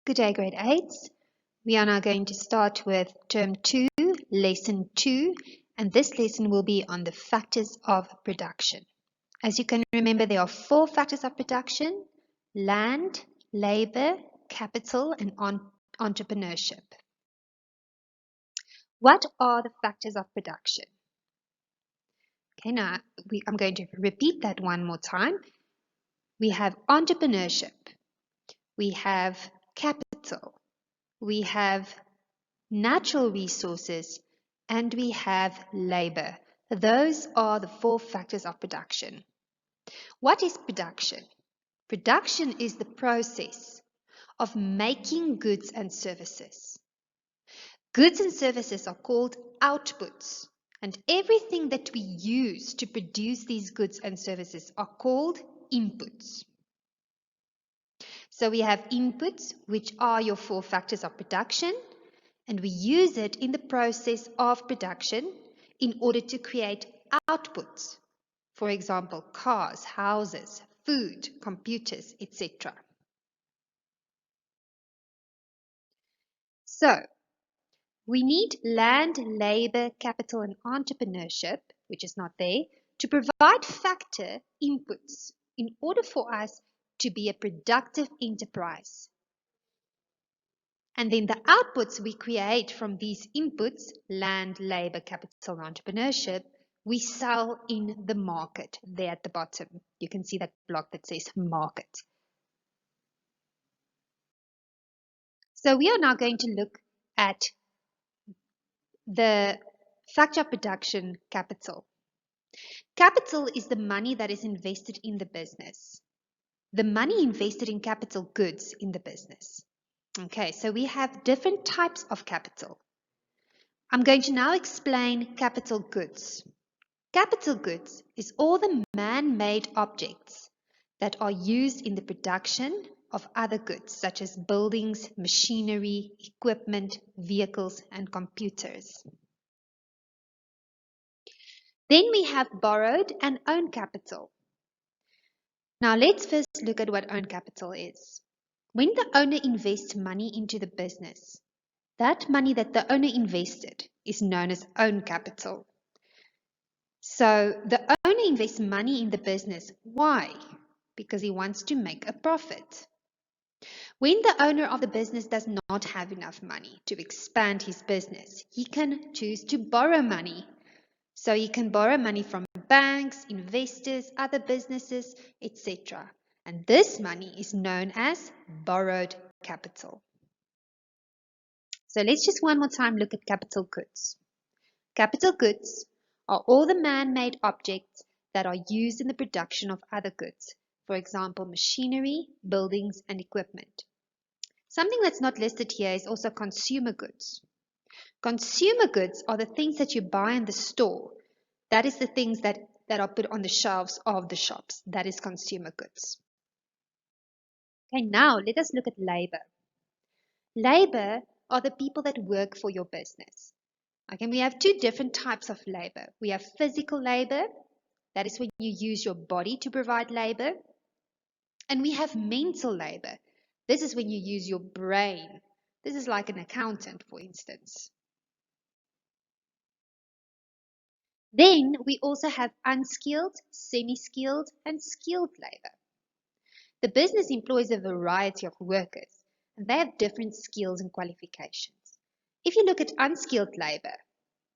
Good day, grade 8s. We are now going to start with term 2, lesson 2, and this lesson will be on the factors of production. As you can remember, there are 4 factors of production: land, labor, capital, and entrepreneurship. What are the factors of production? Okay, now I'm going to repeat that one more time. We have entrepreneurship, we have capital, we have natural resources, and we have labor. Those are the 4 factors of production. What is production? Production is the process of making goods and services. Goods and services are called outputs, and everything that we use to produce these goods and services are called inputs. So we have inputs, which are your 4 factors of production, and we use it in the process of production in order to create outputs. For example, cars, houses, food, computers, etc. So, we need land, labor, capital, and entrepreneurship, which is not there, to provide factor inputs in order for us to be a productive enterprise. And then the outputs we create from these inputs, land, labor, capital, and entrepreneurship, we sell in the market. There at the bottom, you can see that block that says market. So we are now going to look at the factor of production, capital. Capital is the money that is invested in the business. The money invested in capital goods in the business. Okay, so we have different types of capital. I'm going to now explain capital goods. Capital goods is all the man-made objects that are used in the production of other goods, such as buildings, machinery, equipment, vehicles, and computers. Then we have borrowed and own capital. Now let's first look at what own capital is. When the owner invests money into the business, that money that the owner invested is known as own capital. So the owner invests money in the business. Why? Because he wants to make a profit. When the owner of the business does not have enough money to expand his business, he can choose to borrow money. So he can borrow money from banks, investors, other businesses, etc. And this money is known as borrowed capital. So let's just one more time look at capital goods. Capital goods are all the man-made objects that are used in the production of other goods. For example, machinery, buildings, and equipment. Something that's not listed here is also consumer goods. Consumer goods are the things that you buy in the store. That is the things that are put on the shelves of the shops. That is consumer goods. Okay, now let us look at labor. Labor are the people that work for your business. Okay, we have 2 different types of labor. We have physical labor. That is when you use your body to provide labor. And we have mental labor. This is when you use your brain. This is like an accountant, for instance. Then we also have unskilled, semi-skilled, and skilled labor. The business employs a variety of workers, and they have different skills and qualifications. If you look at unskilled labor,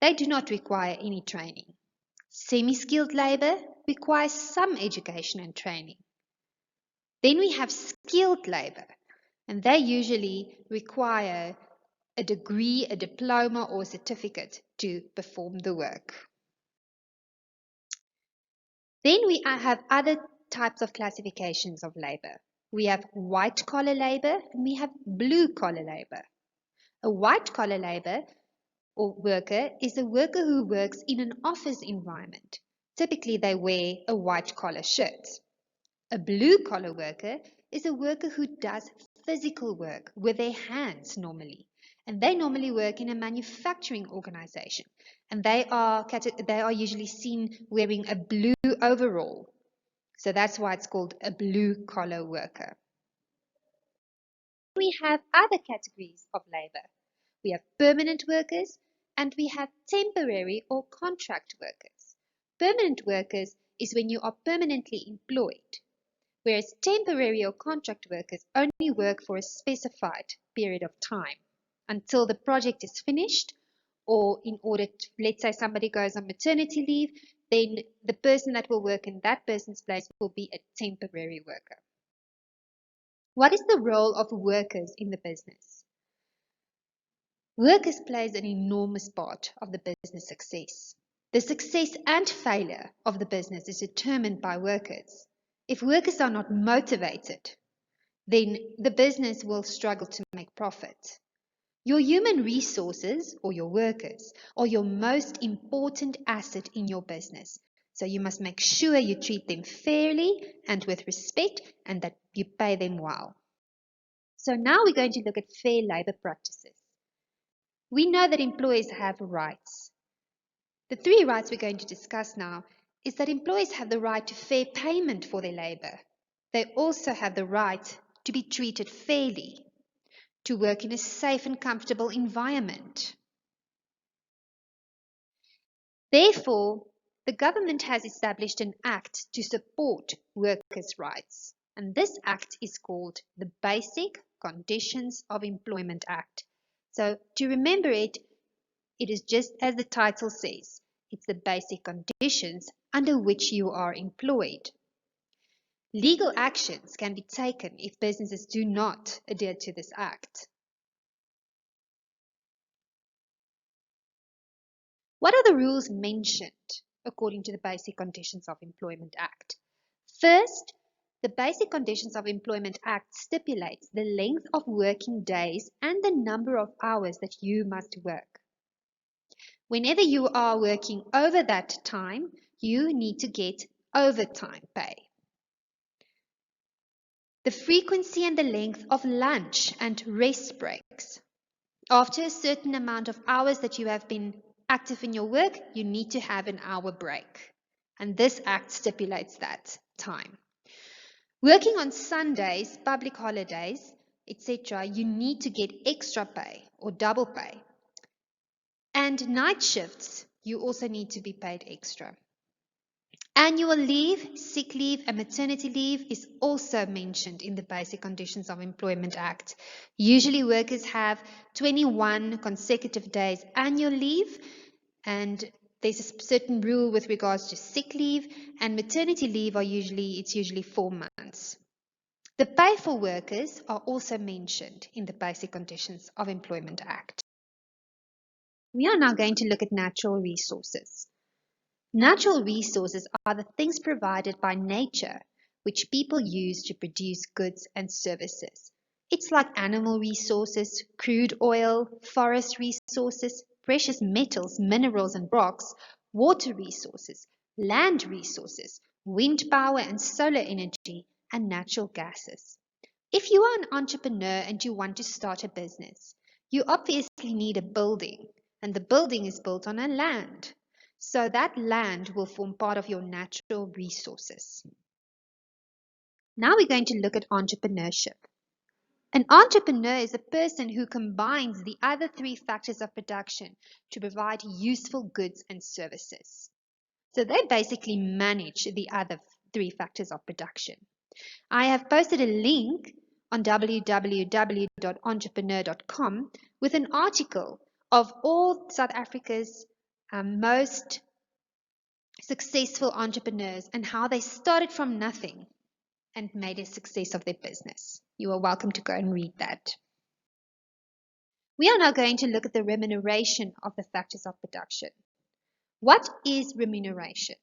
they do not require any training. Semi-skilled labor requires some education and training. Then we have skilled labor, and they usually require a degree, a diploma, or a certificate to perform the work. Then we have other types of classifications of labor. We have white-collar labor and we have blue-collar labor. A white-collar labor or worker is a worker who works in an office environment. Typically, they wear a white-collar shirt. A blue-collar worker is a worker who does physical work with their hands normally. And they normally work in a manufacturing organization. And they are usually seen wearing a blue overall. So that's why it's called a blue-collar worker. We have other categories of labor. We have permanent workers and we have temporary or contract workers. Permanent workers is when you are permanently employed, whereas temporary or contract workers only work for a specified period of time until the project is finished, or in order to, let's say somebody goes on maternity leave, then the person that will work in that person's place will be a temporary worker. What is the role of workers in the business? Workers plays an enormous part of the business success. The success and failure of the business is determined by workers. If workers are not motivated, then the business will struggle to make profit. Your human resources, or your workers, are your most important asset in your business. So you must make sure you treat them fairly and with respect, and that you pay them well. So now we're going to look at fair labor practices. We know that employees have rights. The 3 rights we're going to discuss now is that employees have the right to fair payment for their labor. They also have the right to be treated fairly, to work in a safe and comfortable environment. Therefore, the government has established an act to support workers' rights, and this act is called the Basic Conditions of Employment Act. So to remember it, it is just as the title says, it's the basic conditions under which you are employed. Legal actions can be taken if businesses do not adhere to this act. What are the rules mentioned according to the Basic Conditions of Employment Act? First, the Basic Conditions of Employment Act stipulates the length of working days and the number of hours that you must work. Whenever you are working over that time, you need to get overtime pay. The frequency and the length of lunch and rest breaks. After a certain amount of hours that you have been active in your work, you need to have an hour break. And this act stipulates that time. Working on Sundays, public holidays, etc., you need to get extra pay or double pay. And night shifts, you also need to be paid extra. Annual leave, sick leave, and maternity leave is also mentioned in the Basic Conditions of Employment Act. Usually workers have 21 consecutive days annual leave, and there's a certain rule with regards to sick leave, and maternity leave it's usually 4 months. The pay for workers are also mentioned in the Basic Conditions of Employment Act. We are now going to look at natural resources. Natural resources are the things provided by nature which people use to produce goods and services. It's like animal resources, crude oil, forest resources, precious metals, minerals and rocks, water resources, land resources, wind power and solar energy, and natural gases. If you are an entrepreneur and you want to start a business, you obviously need a building, and the building is built on a land. So that land will form part of your natural resources. Now we're going to look at entrepreneurship. An entrepreneur is a person who combines the other 3 factors of production to provide useful goods and services. So they basically manage the other 3 factors of production. I have posted a link on www.entrepreneur.com with an article of all South Africa's most successful entrepreneurs and how they started from nothing and made a success of their business. You are welcome to go and read that. We are now going to look at the remuneration of the factors of production. What is remuneration?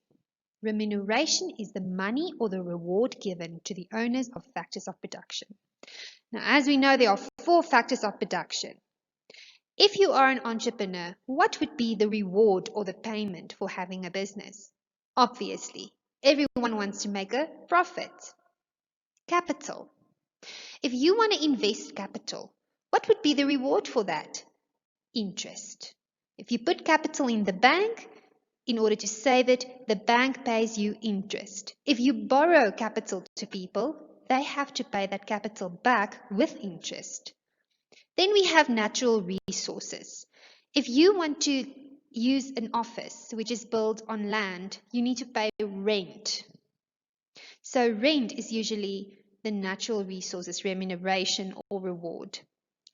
Remuneration is the money or the reward given to the owners of factors of production. Now, as we know, there are 4 factors of production. If you are an entrepreneur, what would be the reward or the payment for having a business? Obviously, everyone wants to make a profit. Capital. If you want to invest capital, what would be the reward for that? Interest. If you put capital in the bank, in order to save it, the bank pays you interest. If you borrow capital to people, they have to pay that capital back with interest. Then we have natural resources. If you want to use an office which is built on land, you need to pay rent. So rent is usually the natural resources remuneration or reward.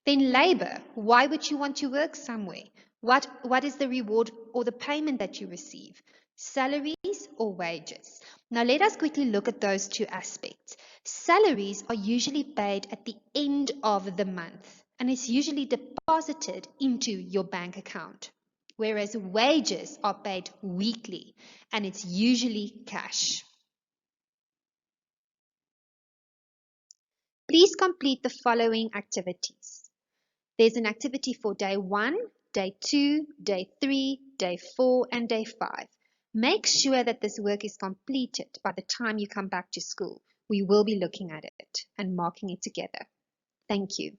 Then labor. Why would you want to work somewhere? What is the reward or the payment that you receive? Salaries or wages? Now let us quickly look at those two aspects. Salaries are usually paid at the end of the month and it's usually deposited into your bank account. Whereas wages are paid weekly and it's usually cash. Please complete the following activities. There's an activity for day 1, day 2, day 3, day 4, and day 5. Make sure that this work is completed by the time you come back to school. We will be looking at it and marking it together. Thank you.